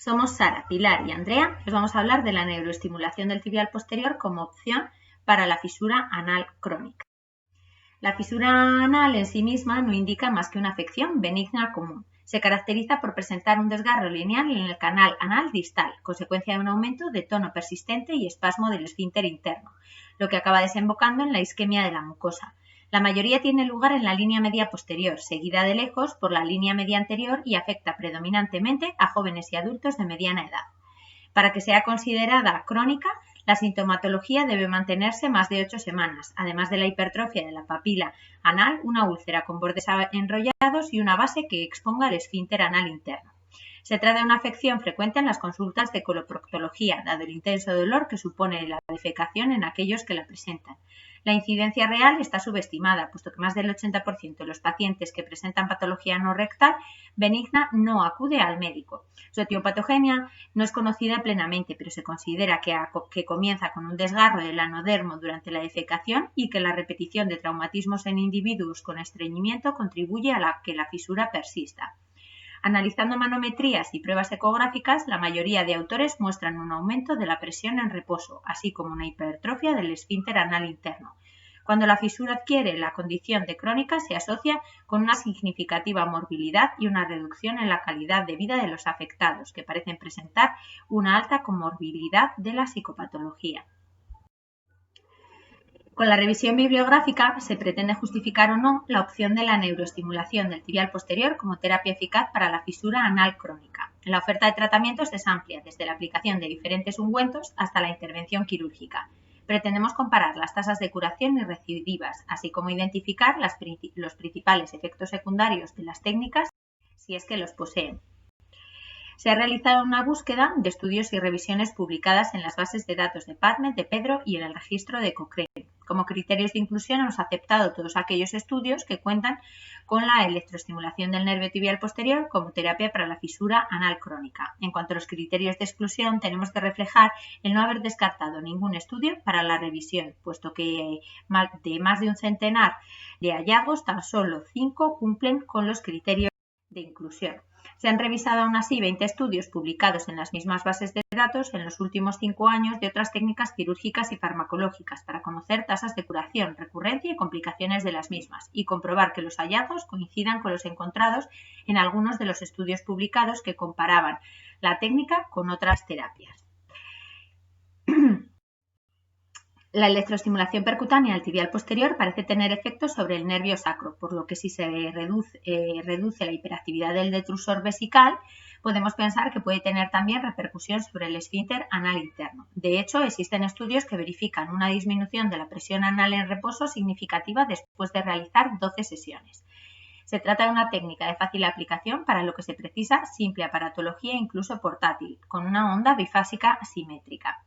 Somos Sara, Pilar y Andrea y os vamos a hablar de la neuroestimulación del tibial posterior como opción para la fisura anal crónica. La fisura anal en sí misma no indica más que una afección benigna común. Se caracteriza por presentar un desgarro lineal en el canal anal distal, consecuencia de un aumento de tono persistente y espasmo del esfínter interno, lo que acaba desembocando en la isquemia de la mucosa. La mayoría tiene lugar en la línea media posterior, seguida de lejos por la línea media anterior y afecta predominantemente a jóvenes y adultos de mediana edad. Para que sea considerada crónica, la sintomatología debe mantenerse más de 8 semanas, además de la hipertrofia de la papila anal, una úlcera con bordes enrollados y una base que exponga el esfínter anal interno. Se trata de una afección frecuente en las consultas de coloproctología, dado el intenso dolor que supone la defecación en aquellos que la presentan. La incidencia real está subestimada, puesto que más del 80% de los pacientes que presentan patología no rectal benigna no acude al médico. Su etiopatogenia no es conocida plenamente, pero se considera que comienza con un desgarro del anodermo durante la defecación y que la repetición de traumatismos en individuos con estreñimiento contribuye a que la fisura persista. Analizando manometrías y pruebas ecográficas, la mayoría de autores muestran un aumento de la presión en reposo, así como una hipertrofia del esfínter anal interno. Cuando la fisura adquiere la condición de crónica, se asocia con una significativa morbilidad y una reducción en la calidad de vida de los afectados, que parecen presentar una alta comorbilidad de la psicopatología. Con la revisión bibliográfica se pretende justificar o no la opción de la neuroestimulación del tibial posterior como terapia eficaz para la fisura anal crónica. La oferta de tratamientos es amplia, desde la aplicación de diferentes ungüentos hasta la intervención quirúrgica. Pretendemos comparar las tasas de curación y recidivas, así como identificar los principales efectos secundarios de las técnicas, si es que los poseen. Se ha realizado una búsqueda de estudios y revisiones publicadas en las bases de datos de PubMed, de Pedro y en el registro de Cochrane. Como criterios de inclusión hemos aceptado todos aquellos estudios que cuentan con la electroestimulación del nervio tibial posterior como terapia para la fisura anal crónica. En cuanto a los criterios de exclusión, tenemos que reflejar el no haber descartado ningún estudio para la revisión, puesto que de más de un centenar de hallazgos, tan solo 5 cumplen con los criterios de inclusión. Se han revisado aún así 20 estudios publicados en las mismas bases de datos en los últimos 5 años de otras técnicas quirúrgicas y farmacológicas para conocer tasas de curación, recurrencia y complicaciones de las mismas y comprobar que los hallazgos coincidan con los encontrados en algunos de los estudios publicados que comparaban la técnica con otras terapias. La electroestimulación percutánea del tibial posterior parece tener efectos sobre el nervio sacro, por lo que si se reduce la hiperactividad del detrusor vesical, podemos pensar que puede tener también repercusión sobre el esfínter anal interno. De hecho, existen estudios que verifican una disminución de la presión anal en reposo significativa después de realizar 12 sesiones. Se trata de una técnica de fácil aplicación para lo que se precisa simple aparatología, incluso portátil, con una onda bifásica asimétrica.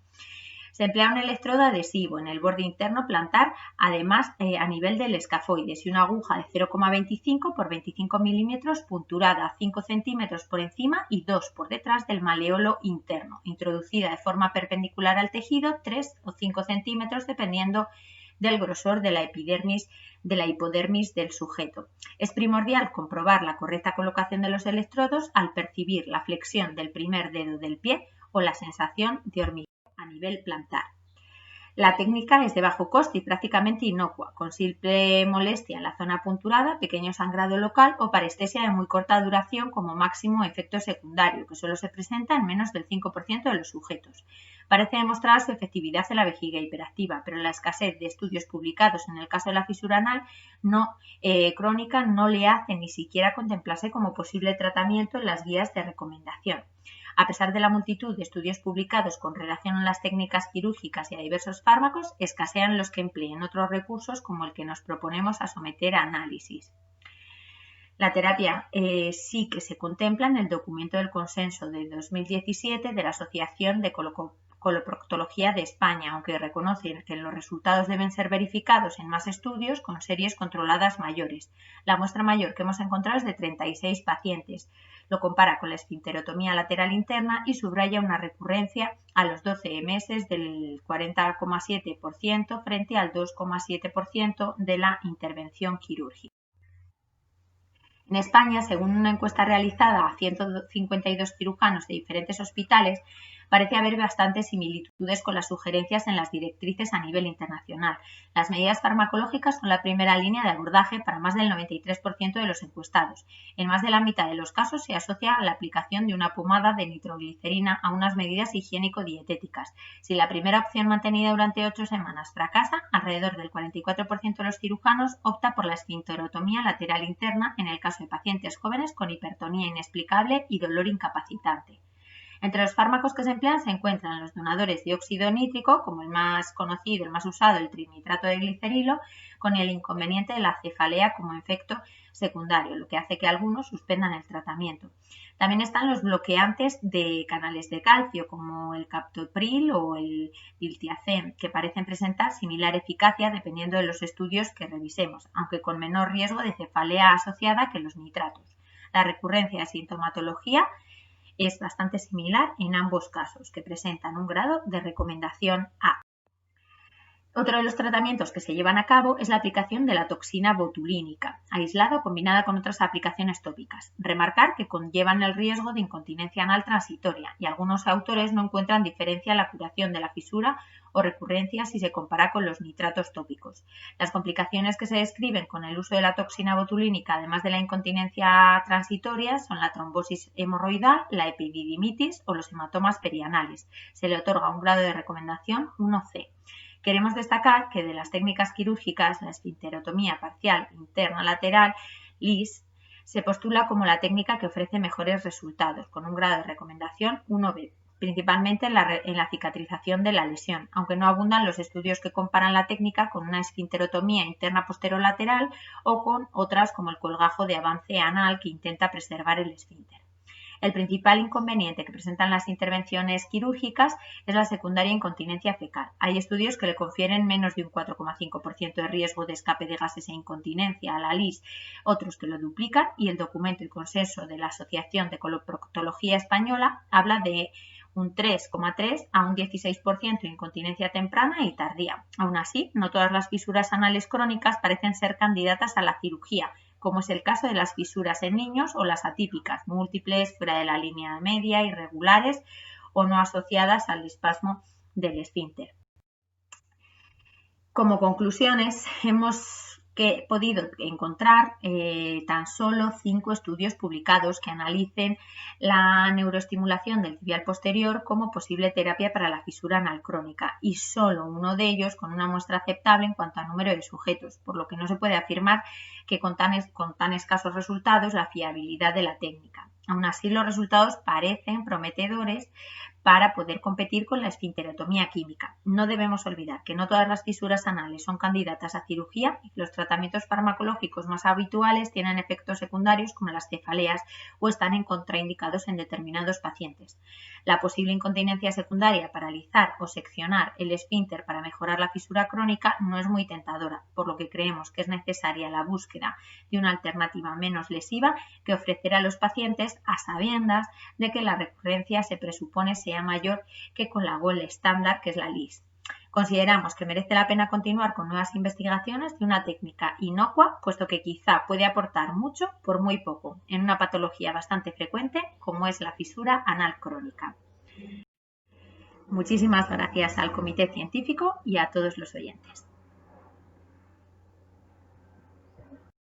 Se emplea un electrodo adhesivo en el borde interno plantar, además a nivel del escafoides, y una aguja de 0,25 por 25 milímetros punturada 5 centímetros por encima y 2 por detrás del maleolo interno, introducida de forma perpendicular al tejido 3 o 5 centímetros dependiendo del grosor de la epidermis, de la hipodermis del sujeto. Es primordial comprobar la correcta colocación de los electrodos al percibir la flexión del primer dedo del pie o la sensación de hormigueo a nivel plantar. La técnica es de bajo coste y prácticamente inocua, con simple molestia en la zona punturada, pequeño sangrado local o parestesia de muy corta duración como máximo efecto secundario, que solo se presenta en menos del 5% de los sujetos. Parece demostrar su efectividad en la vejiga hiperactiva, pero la escasez de estudios publicados en el caso de la fisura anal crónica no le hace ni siquiera contemplarse como posible tratamiento en las guías de recomendación. A pesar de la multitud de estudios publicados con relación a las técnicas quirúrgicas y a diversos fármacos, escasean los que empleen otros recursos como el que nos proponemos a someter a análisis. La terapia sí que se contempla en el documento del consenso de 2017 de la Asociación de Coloproctología de España, aunque reconocen que los resultados deben ser verificados en más estudios con series controladas mayores. La muestra mayor que hemos encontrado es de 36 pacientes. Lo compara con la esfinterotomía lateral interna y subraya una recurrencia a los 12 meses del 40,7% frente al 2,7% de la intervención quirúrgica. En España, según una encuesta realizada a 152 cirujanos de diferentes hospitales, parece haber bastantes similitudes con las sugerencias en las directrices a nivel internacional. Las medidas farmacológicas son la primera línea de abordaje para más del 93% de los encuestados. En más de la mitad de los casos se asocia a la aplicación de una pomada de nitroglicerina a unas medidas higiénico-dietéticas. Si la primera opción mantenida durante 8 semanas fracasa, alrededor del 44% de los cirujanos opta por la esfinterotomía lateral interna en el caso de pacientes jóvenes con hipertonía inexplicable y dolor incapacitante. Entre los fármacos que se emplean se encuentran los donadores de óxido nítrico, como el más conocido, el más usado, el trinitrato de glicerilo, con el inconveniente de la cefalea como efecto secundario, lo que hace que algunos suspendan el tratamiento. También están los bloqueantes de canales de calcio, como el captopril o el diltiazem, que parecen presentar similar eficacia dependiendo de los estudios que revisemos, aunque con menor riesgo de cefalea asociada que los nitratos. La recurrencia de sintomatología es bastante similar en ambos casos, que presentan un grado de recomendación A. Otro de los tratamientos que se llevan a cabo es la aplicación de la toxina botulínica, aislada o combinada con otras aplicaciones tópicas. Remarcar que conllevan el riesgo de incontinencia anal transitoria y algunos autores no encuentran diferencia en la curación de la fisura o recurrencia si se compara con los nitratos tópicos. Las complicaciones que se describen con el uso de la toxina botulínica, además de la incontinencia transitoria, son la trombosis hemorroidal, la epididimitis o los hematomas perianales. Se le otorga un grado de recomendación 1C. Queremos destacar que de las técnicas quirúrgicas, la esfinterotomía parcial interna lateral, LIS, se postula como la técnica que ofrece mejores resultados, con un grado de recomendación 1B, principalmente en la cicatrización de la lesión, aunque no abundan los estudios que comparan la técnica con una esfinterotomía interna posterolateral o con otras como el colgajo de avance anal que intenta preservar el esfínter. El principal inconveniente que presentan las intervenciones quirúrgicas es la secundaria incontinencia fecal. Hay estudios que le confieren menos de un 4,5% de riesgo de escape de gases e incontinencia a la LIS, otros que lo duplican, y el documento y consenso de la Asociación de Coloproctología Española habla de un 3,3 a un 16% de incontinencia temprana y tardía. Aún así, no todas las fisuras anales crónicas parecen ser candidatas a la cirugía, como es el caso de las fisuras en niños o las atípicas, múltiples, fuera de la línea media, irregulares o no asociadas al espasmo del esfínter. Como conclusiones, hemos podido encontrar tan solo 5 estudios publicados que analicen la neuroestimulación del tibial posterior como posible terapia para la fisura anal crónica, y solo uno de ellos con una muestra aceptable en cuanto a número de sujetos, por lo que no se puede afirmar que con tan escasos resultados la fiabilidad de la técnica. Aún así, los resultados parecen prometedores para poder competir con la esfinterotomía química. No debemos olvidar que no todas las fisuras anales son candidatas a cirugía y que los tratamientos farmacológicos más habituales tienen efectos secundarios como las cefaleas o están contraindicados en determinados pacientes. La posible incontinencia secundaria para alisar o seccionar el esfínter para mejorar la fisura crónica no es muy tentadora, por lo que creemos que es necesaria la búsqueda de una alternativa menos lesiva que ofrecer a los pacientes a sabiendas de que la recurrencia se presupone sea mayor que con la gold estándar, que es la LIS. Consideramos que merece la pena continuar con nuevas investigaciones de una técnica inocua, puesto que quizá puede aportar mucho por muy poco en una patología bastante frecuente como es la fisura anal crónica. Muchísimas gracias al comité científico y a todos los oyentes.